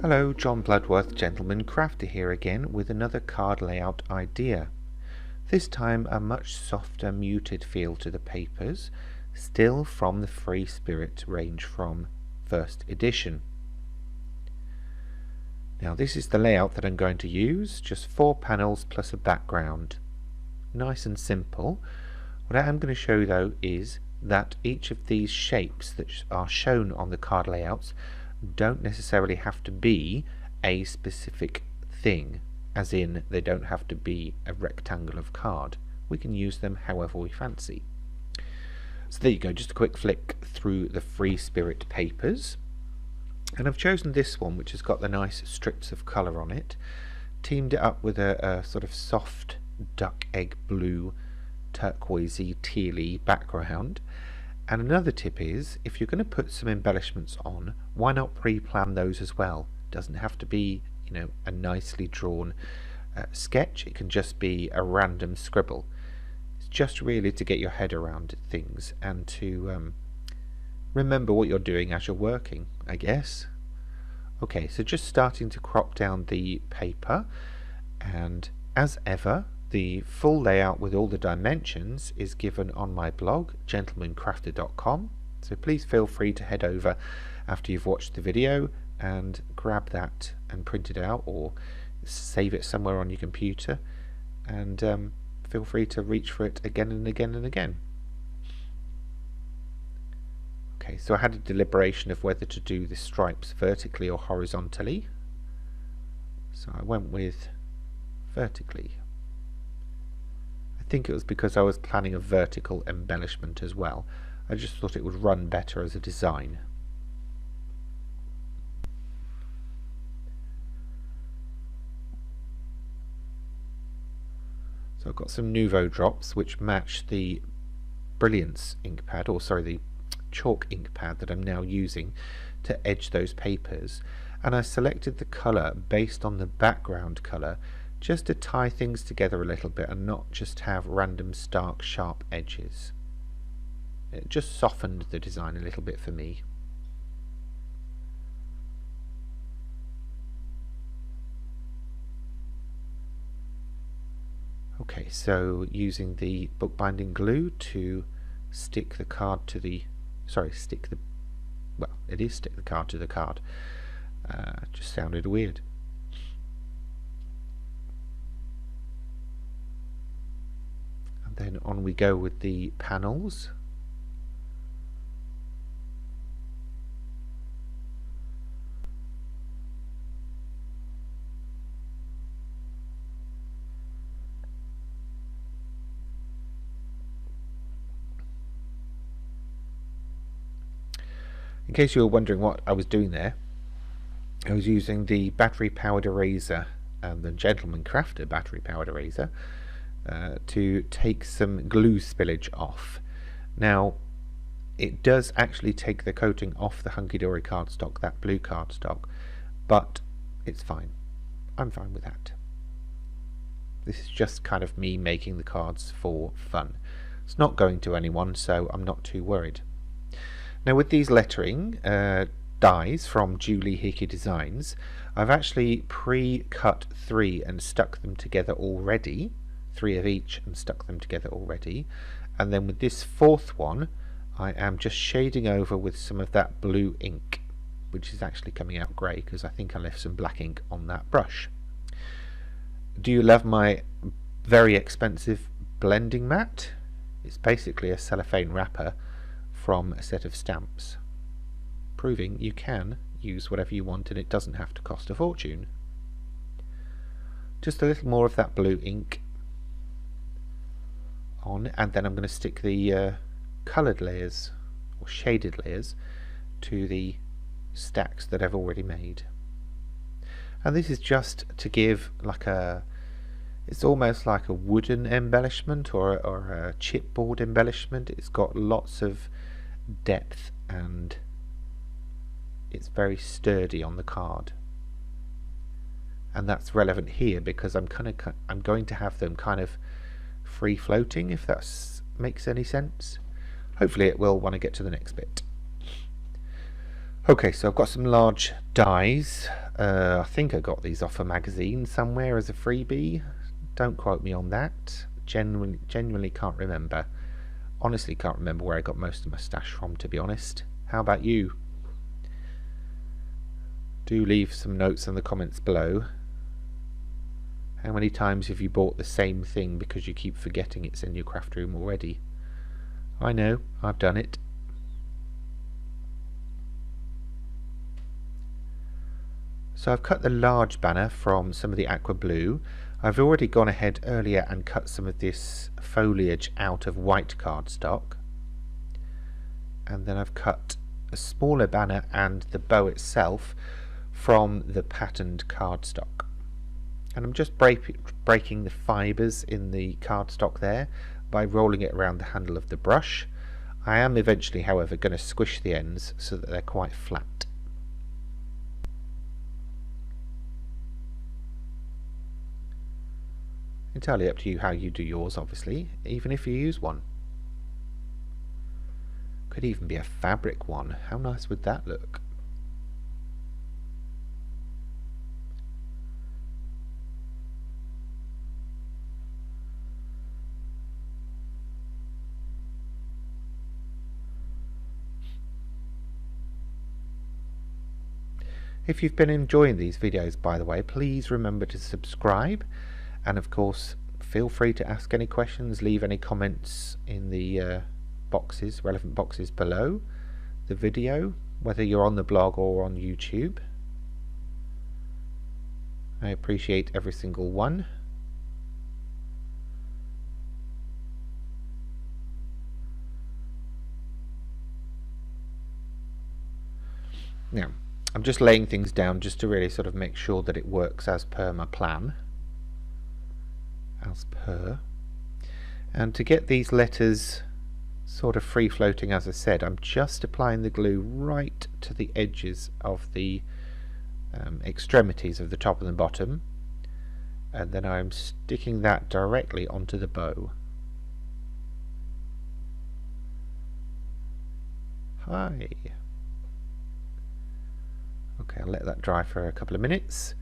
Hello, John Bloodworth, Gentleman Crafter here again with another card layout idea. This time a much softer, muted feel to the papers, still from the Free Spirit range from first edition. Now this is the layout that I'm going to use, just 4 panels plus a background. Nice and simple. What I am going to show though is that each of these shapes that are shown on the card layouts don't necessarily have to be a specific thing, as in they don't have to be a rectangle of card. We can use them however we fancy. So there you go, just a quick flick through the Free Spirit papers, and I've chosen this one which has got the nice strips of colour on it, teamed it up with a sort of soft duck egg blue turquoisey tealy background. And another tip is, if you're going to put some embellishments on, why not pre-plan those as well? Doesn't have to be, a nicely drawn sketch. It can just be a random scribble. It's just really to get your head around things and to remember what you're doing as you're working, I guess. Okay, so just starting to crop down the paper, and as ever, the full layout with all the dimensions is given on my blog, gentlemancrafter.com, so please feel free to head over after you've watched the video and grab that and print it out or save it somewhere on your computer, and feel free to reach for it again and again and again. Okay, so I had a deliberation of whether to do the stripes vertically or horizontally, so I went with vertically. I think it was because I was planning a vertical embellishment as well. I just thought it would run better as a design. So I've got some Nuvo drops which match the Brilliance ink pad, or sorry, the chalk ink pad that I'm now using to edge those papers, and I selected the colour based on the background colour, just to tie things together a little bit and not just have random stark sharp edges. It just softened the design a little bit for me. Okay, so using the bookbinding glue to stick the card to the, stick the card to the card. Just sounded weird. Then on we go with the panels. In case you were wondering what I was doing there, I was using the battery powered eraser, the Gentleman Crafter battery powered eraser, to take some glue spillage off. Now it does actually take the coating off the Hunky Dory cardstock, that blue cardstock, but it's fine. I'm fine with that. This is just kind of me making the cards for fun. It's not going to anyone, so I'm not too worried. Now with these lettering dies from Julie Hickey Designs, I've actually pre-cut 3 and stuck them together already. 3 of each and stuck them together already, and then with this 4th one I am just shading over with some of that blue ink, which is actually coming out grey because I think I left some black ink on that brush. Do you love my very expensive blending mat? It's basically a cellophane wrapper from a set of stamps, proving you can use whatever you want and it doesn't have to cost a fortune. Just a little more of that blue ink on, and then I'm going to stick the coloured layers or shaded layers to the stacks that I've already made. And this is just to give like it's almost like a wooden embellishment or a chipboard embellishment. It's got lots of depth and it's very sturdy on the card, and that's relevant here because I'm going to have them kind of free floating, if that makes any sense. Hopefully it will when I get to the next bit. Okay, so I've got some large dies I think I got these off a magazine somewhere as a freebie. Don't quote me on that. Genuinely can't remember. Honestly can't remember where I got most of my stash from, to be honest. How about you? Do leave some notes in the comments below. How many times have you bought the same thing because you keep forgetting it's in your craft room already? I know, I've done it. So I've cut the large banner from some of the aqua blue. I've already gone ahead earlier and cut some of this foliage out of white cardstock. And then I've cut a smaller banner and the bow itself from the patterned cardstock. And I'm just breaking the fibres in the cardstock there by rolling it around the handle of the brush. I am eventually, however, going to squish the ends so that they're quite flat. Entirely up to you how you do yours, obviously, even if you use one. Could even be a fabric one. How nice would that look? If you've been enjoying these videos, by the way, please remember to subscribe, and of course feel free to ask any questions, leave any comments in the relevant boxes below the video, whether you're on the blog or on YouTube. I appreciate every single one. Now, I'm just laying things down just to really sort of make sure that it works as per my plan. And to get these letters sort of free floating, as I said, I'm just applying the glue right to the edges of the extremities of the top and the bottom, and then I'm sticking that directly onto the bow. Hi. Okay, I'll let that dry for a couple of minutes.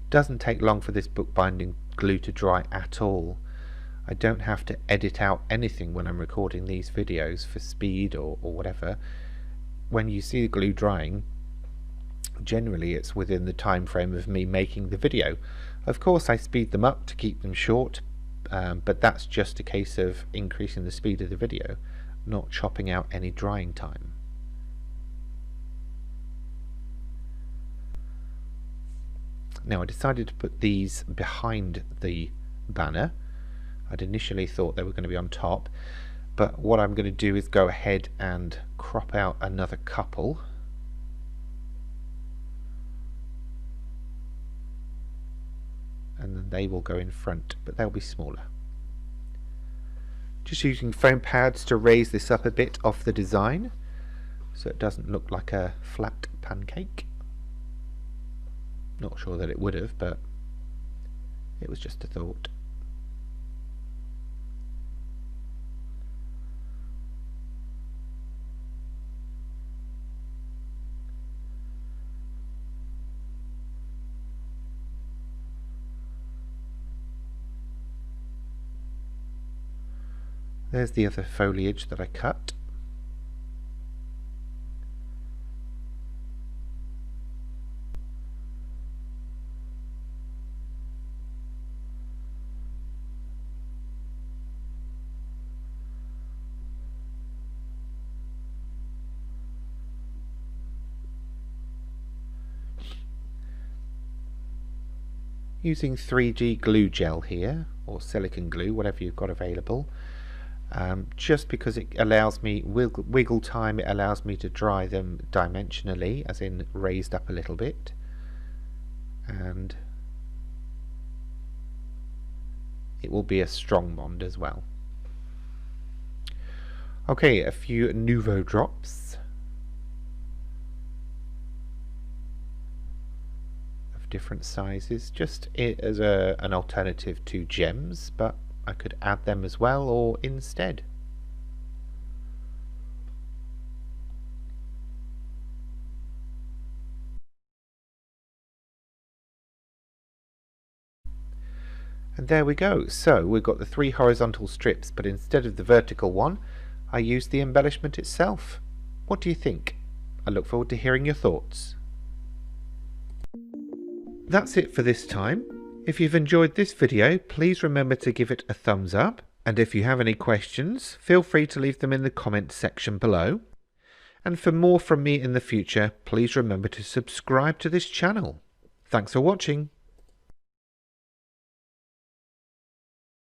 Doesn't take long for this bookbinding glue to dry at all. I don't have to edit out anything when I'm recording these videos for speed or whatever. When you see the glue drying, generally it's within the time frame of me making the video. Of course I speed them up to keep them short, but that's just a case of increasing the speed of the video, not chopping out any drying time. Now I decided to put these behind the banner. I'd initially thought they were going to be on top, but what I'm going to do is go ahead and crop out another couple. And then they will go in front, but they'll be smaller. Just using foam pads to raise this up a bit off the design so it doesn't look like a flat pancake. Not sure that it would have, but it was just a thought. There's the other foliage that I cut. Using 3G glue gel here, or silicone glue, whatever you've got available, just because it allows me wiggle time. It allows me to dry them dimensionally, as in raised up a little bit, and it will be a strong bond as well. Okay, a few Nuvo drops of different sizes, just as an alternative to gems, but I could add them as well or instead. And there we go. So we've got the 3 horizontal strips, but instead of the vertical one, I used the embellishment itself. What do you think? I look forward to hearing your thoughts. That's it for this time. If you've enjoyed this video, please remember to give it a thumbs up. And if you have any questions, feel free to leave them in the comments section below. And for more from me in the future, please remember to subscribe to this channel. Thanks for watching.